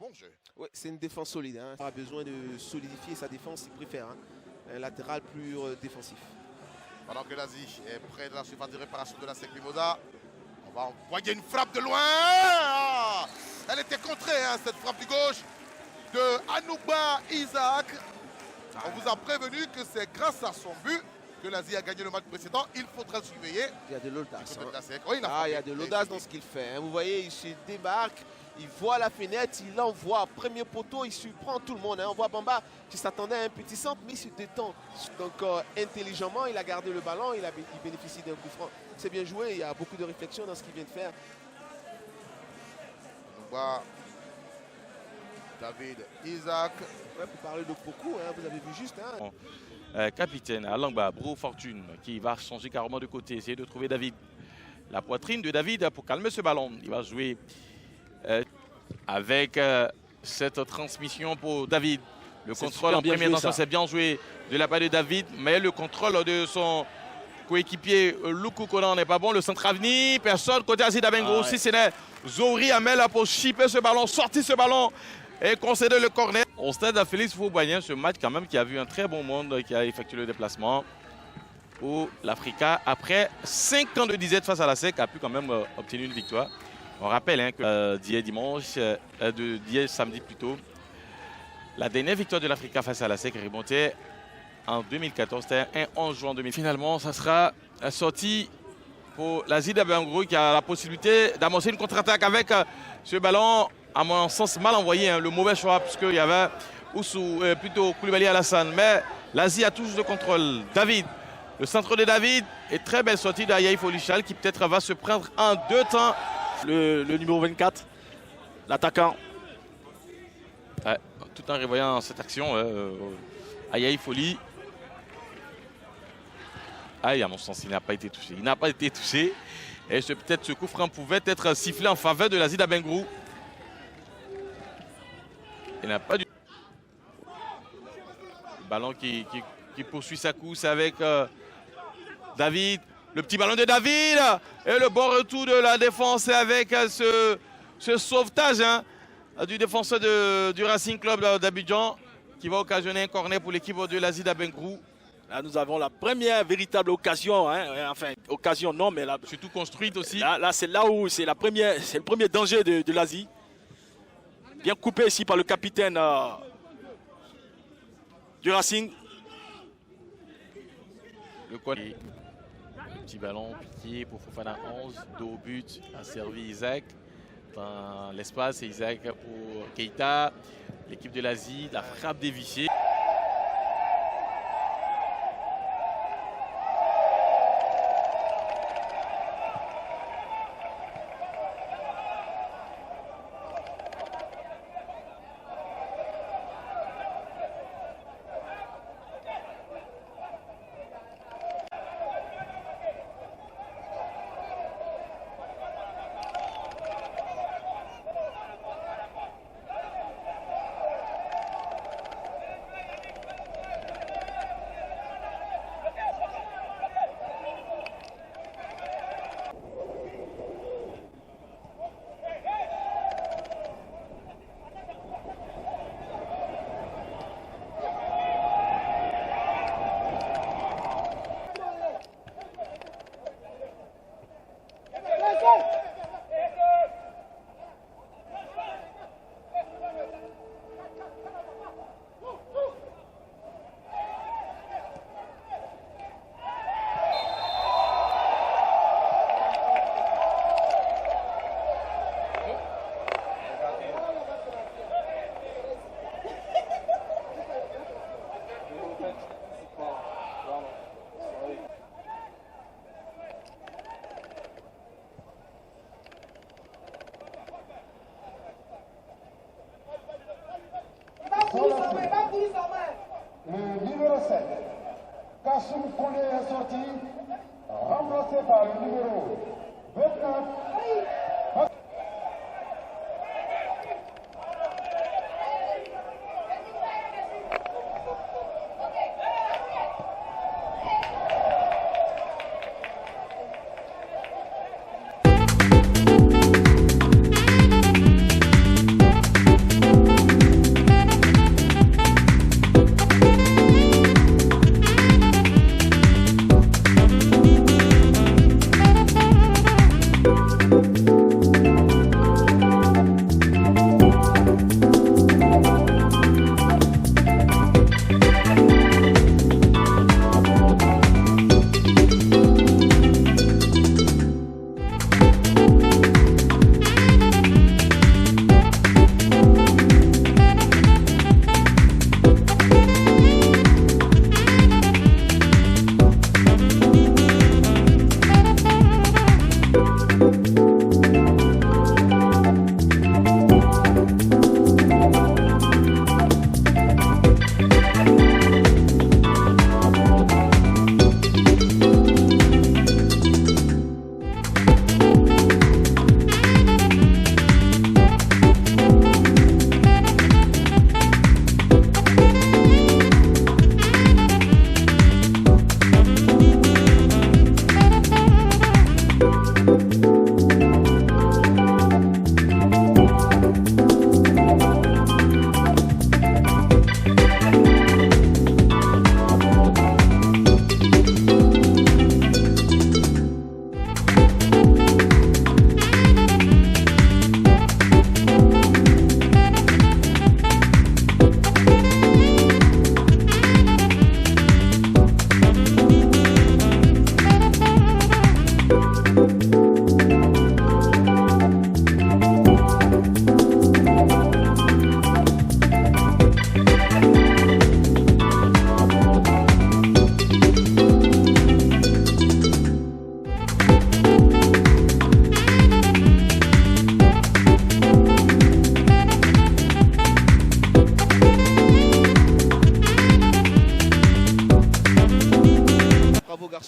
bon jeu. Ouais, c'est une défense solide. Il a besoin de solidifier sa défense, il préfère un latéral plus défensif. Pendant que l'Asie est près de la surface de réparation de la SEC Mimosa, on va envoyer une frappe de loin. Elle était contrée, cette frappe du gauche de Anouba Isaac. On vous a prévenu que c'est grâce à son but que l'Asie a gagné le match précédent. Il faudra le surveiller. Il y a de l'audace. Oui, il y a de l'audace dans ce qu'il fait. Vous voyez, il se débarque, il voit la fenêtre, il envoie premier poteau, il surprend tout le monde. On voit Bamba qui s'attendait à un petit centre, mais il se détend. Donc intelligemment, il a gardé le ballon, il bénéficie d'un coup franc. C'est bien joué, il y a beaucoup de réflexion dans ce qu'il vient de faire. On voit David Isaac. Ouais, pour parler de Poku, vous avez vu juste. Capitaine Alangba, Bro Fortune, qui va changer carrément de côté, essayer de trouver David. La poitrine de David pour calmer ce ballon. Il va jouer avec cette transmission pour David. Le contrôle en première intention, c'est bien joué de la part de David, mais le contrôle de son coéquipier Luku Konan n'est pas bon. Le centre à venir, personne côté Aziz Abengrou. Si ce n'est Zori Amel pour chipper ce ballon, sortir ce ballon et concéder le corner. Au stade de Félix Fouboignen, ce match quand même qui a vu un très bon monde qui a effectué le déplacement où l'Africa, après 5 ans de disette face à la SEC, a pu quand même obtenir une victoire. On rappelle que d'hier dimanche, d'hier samedi plutôt, la dernière victoire de l'Africa face à la SEC remontait en 2014, c'était un 11 juin 2000. Finalement, ça sera sorti pour l'Aziz Abengrou qui a la possibilité d'amorcer une contre-attaque avec ce ballon, à mon sens, mal envoyé, le mauvais choix, puisqu'il y avait Oussou, plutôt Koulibaly Alassane. Mais l'Asie a toujours le contrôle. David, le centre de David, et très belle sortie d'Ayaï Folichal qui peut-être va se prendre en 2 temps. Le numéro 24, l'attaquant. Tout en revoyant cette action, Ayaï Foli. À mon sens, il n'a pas été touché. Il n'a pas été touché. Et peut-être ce coup franc pouvait être sifflé en faveur de l'Aziz Abengrou. Il n'a pas du ballon qui poursuit sa course avec David. Le petit ballon de David et le bon retour de la défense avec ce sauvetage du défenseur du Racing Club d'Abidjan qui va occasionner un corner pour l'équipe de l'Aziz Abengrou. Là, nous avons la première véritable occasion, enfin, occasion non, mais là, surtout construite aussi. Là c'est là où c'est le premier danger de l'Asie. Bien coupé ici par le capitaine du Racing. Le petit ballon piqué pour Fofana 11, dos au but, a servi Isaac dans l'espace et Isaac pour Keita. L'équipe de l'Asie, la frappe dévissée. Le numéro 7, Kassoum Kone est sorti, remplacé par le numéro 29.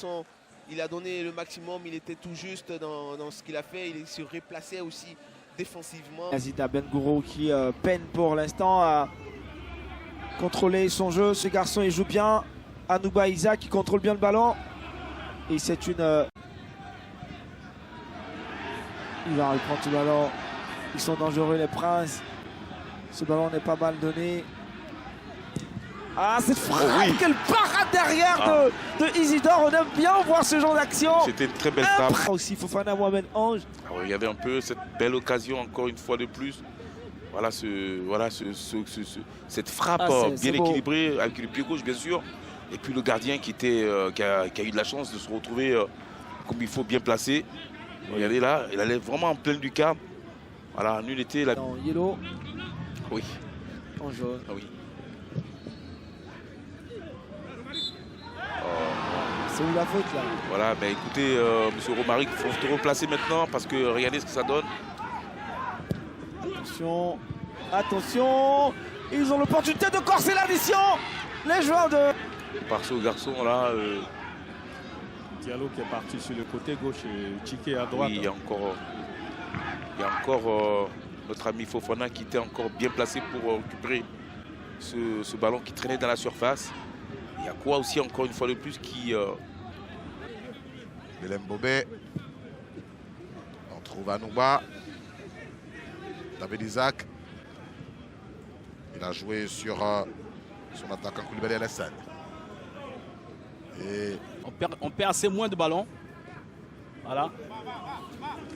garçon, il a donné le maximum, il était tout juste dans ce qu'il a fait. Il se replaçait aussi défensivement. Yazid Abengourou qui peine pour l'instant à contrôler son jeu. Ce garçon, il joue bien. Anouba Isaac qui contrôle bien le ballon. Et c'est une... Il va reprendre ce ballon. Ils sont dangereux, les Princes. Ce ballon n'est pas mal donné. Ah, cette frappe, quelle parade derrière de Isidore. On aime bien voir ce genre d'action. C'était une très belle frappe. Aussi, Fofana Mohamed Ange. Regardez un peu cette belle occasion, encore une fois de plus. Voilà, cette frappe bien équilibrée, avec le pied gauche, bien sûr. Et puis le gardien qui a eu de la chance de se retrouver comme il faut, bien placé. Regardez là, il allait vraiment en plein du camp. Voilà, nul était la... En yellow. Oui. En jaune. Ah oui. C'est où la faute là? Voilà, mais écoutez, monsieur Romaric, il faut te replacer maintenant parce que regardez ce que ça donne. Attention, attention. Ils ont l'opportunité de corser l'addition. Les joueurs de... Par ce garçon là... Diallo qui est parti sur le côté gauche et Tchiké à droite. Oui, il y a encore notre ami Fofana qui était encore bien placé pour récupérer ce ballon qui traînait dans la surface. Il y a quoi aussi, encore une fois de plus, qui... Belem Bobé. On trouve Anouba. David Isaac. Il a joué sur son attaquant Koulibaly Alassane. Et on perd assez moins de ballons. Voilà.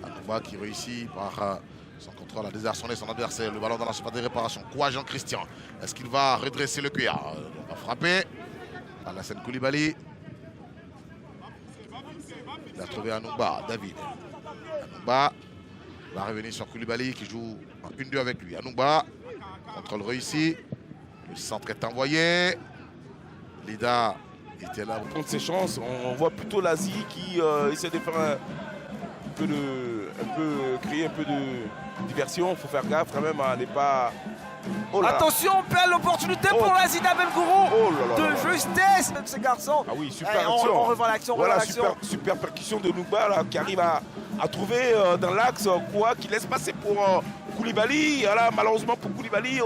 Anouba qui réussit par son contrôle à désarçonner son adversaire. Le ballon dans la surface de réparation. Quoi, Jean-Christian? Est-ce qu'il va redresser le cuillard? On va frapper. Alassane Koulibaly. Il a trouvé Anouba, David. Anouba va revenir sur Koulibaly qui joue en 1-2 avec lui. Anouba, contrôle réussi. Le centre est envoyé. Lida était là. Contre ses chances, on voit plutôt l'Asie qui essaie de faire créer un peu de diversion. Il faut faire gaffe quand même à ne pas... Oh là là. Attention, on perd l'opportunité pour Yazid Abengourou de justesse de ce garçon. Ah oui, super action. On revoit l'action. Voilà, super percussion de Nouba là, qui arrive à trouver dans l'axe quoi, qui laisse passer pour Koulibaly. Voilà, malheureusement pour Koulibaly.